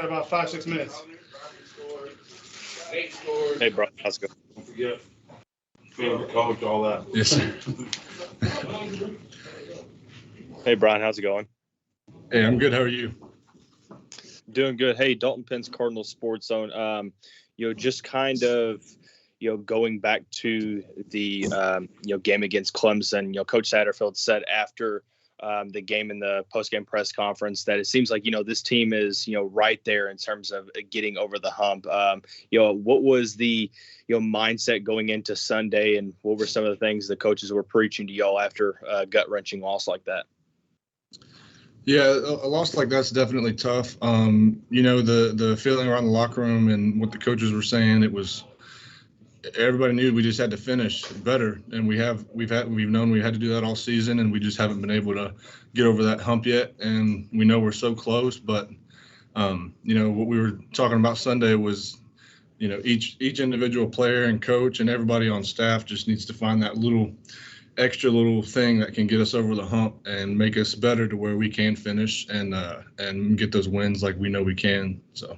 got about 5-6 minutes. Hey, bro. How's it going? Don't forget. Coach, all that. Yes, sir. Hey, Bryan. How's it going? Hey, I'm good. How are you? Doing good. Hey, Dalton Penn's Cardinal Sports Zone. Just kind of, going back to the, game against Clemson. Coach Satterfield said after the game in the post-game press conference that it seems like, this team is, right there in terms of getting over the hump. What was the, mindset going into Sunday, and what were some of the things the coaches were preaching to y'all after a gut-wrenching loss like that? Yeah, a loss like that's definitely tough. The feeling around the locker room and what the coaches were saying, it was everybody knew we just had to finish better, and we've known we had to do that all season, and we just haven't been able to get over that hump yet. And we know we're so close, but what we were talking about Sunday was, each individual player and coach and everybody on staff just needs to find that extra little thing that can get us over the hump and make us better to where we can finish and get those wins like we know we can. So,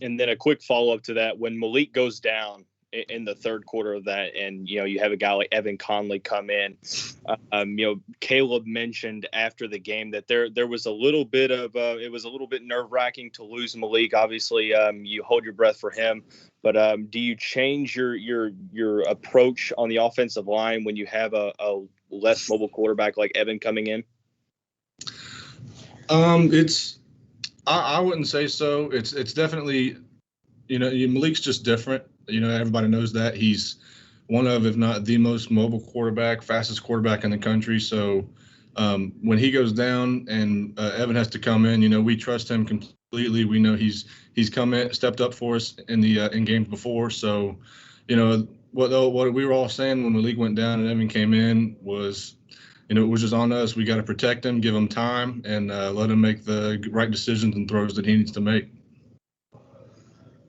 and then a quick follow-up to that, when Malik goes down in the third quarter of that, and you have a guy like Evan Conley come in, Caleb mentioned after the game that there was a little bit of it was a little bit nerve-wracking to lose Malik. Obviously, you hold your breath for him, but do you change your approach on the offensive line when you have a less mobile quarterback like Evan coming in? I wouldn't say so. It's definitely, Malik's just different. Everybody knows that. He's one of, if not the most mobile quarterback, fastest quarterback in the country. So when he goes down and Evan has to come in, we trust him completely. We know he's come in, stepped up for us in games before. So, what we were all saying when Malik went down and Evan came in was, it was just on us. We got to protect him, give him time, and let him make the right decisions and throws that he needs to make.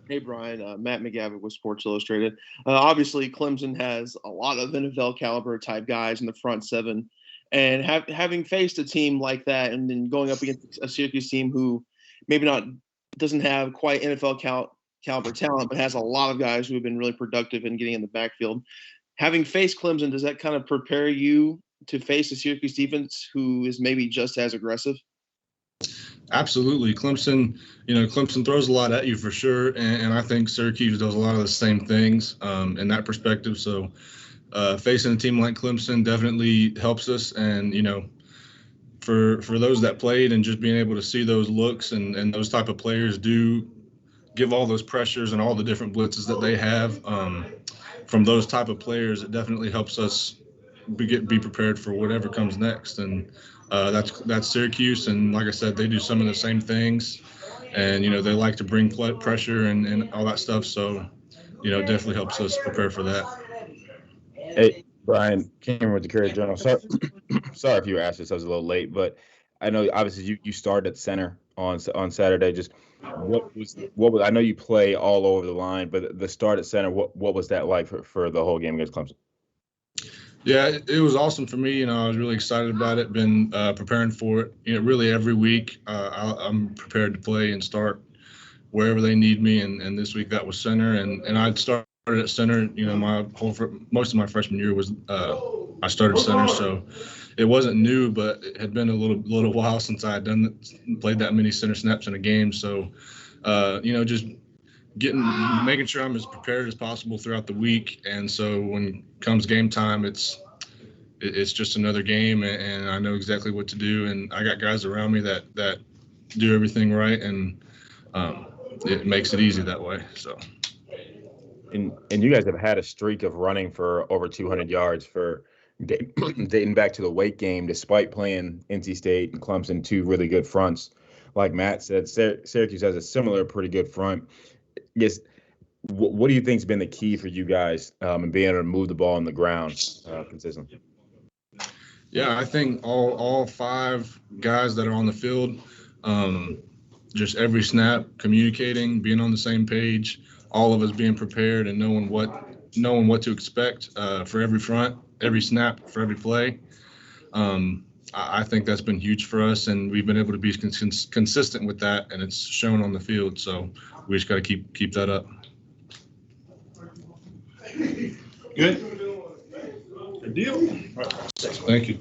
Hey, Bryan, Matt McGavick with Sports Illustrated. Obviously, Clemson has a lot of NFL caliber type guys in the front seven. And having faced a team like that and then going up against a Syracuse team who maybe doesn't have quite NFL caliber talent, but has a lot of guys who have been really productive in getting in the backfield. Having faced Clemson, does that kind of prepare you to face a Syracuse defense who is maybe just as aggressive? Absolutely. Clemson throws a lot at you for sure. And I think Syracuse does a lot of the same things in that perspective. So facing a team like Clemson definitely helps us. And, for those that played and just being able to see those looks and those type of players do give all those pressures and all the different blitzes that they have from those type of players, it definitely helps us be prepared for whatever comes next. And that's Syracuse, and like I said, they do some of the same things, and they like to bring pressure and all that stuff. So, it definitely helps us prepare for that. Hey, Bryan, Cameron with the Courier Journal. Sorry if you were asked this, I was a little late, but I know obviously you started at center on Saturday. Just what was I know you play all over the line, but the start at center, what was that like for the whole game against Clemson? Yeah, it was awesome for me. I was really excited about it. Been preparing for it. Really every week I'm prepared to play and start wherever they need me. And this week that was center. And I'd started at center. Most of my freshman year was I started center. So it wasn't new, but it had been a little while since I had played that many center snaps in a game. So just making sure I'm as prepared as possible throughout the week. And so when comes game time, it's just another game, and I know exactly what to do. And I got guys around me that do everything right, and it makes it easy that way. So. And you guys have had a streak of running for over 200 yards for dating back to the Wake game, despite playing NC State and Clemson, two really good fronts. Like Matt said, Syracuse has a similar pretty good front. Yes. What do you think has been the key for you guys in being able to move the ball on the ground consistently? Yeah, I think all five guys that are on the field, just every snap, communicating, being on the same page, all of us being prepared and knowing what to expect for every front, every snap, for every play. I think that's been huge for us, and we've been able to be consistent with that, and it's shown on the field. So we just got to keep that up. Good. Good deal. Thank you.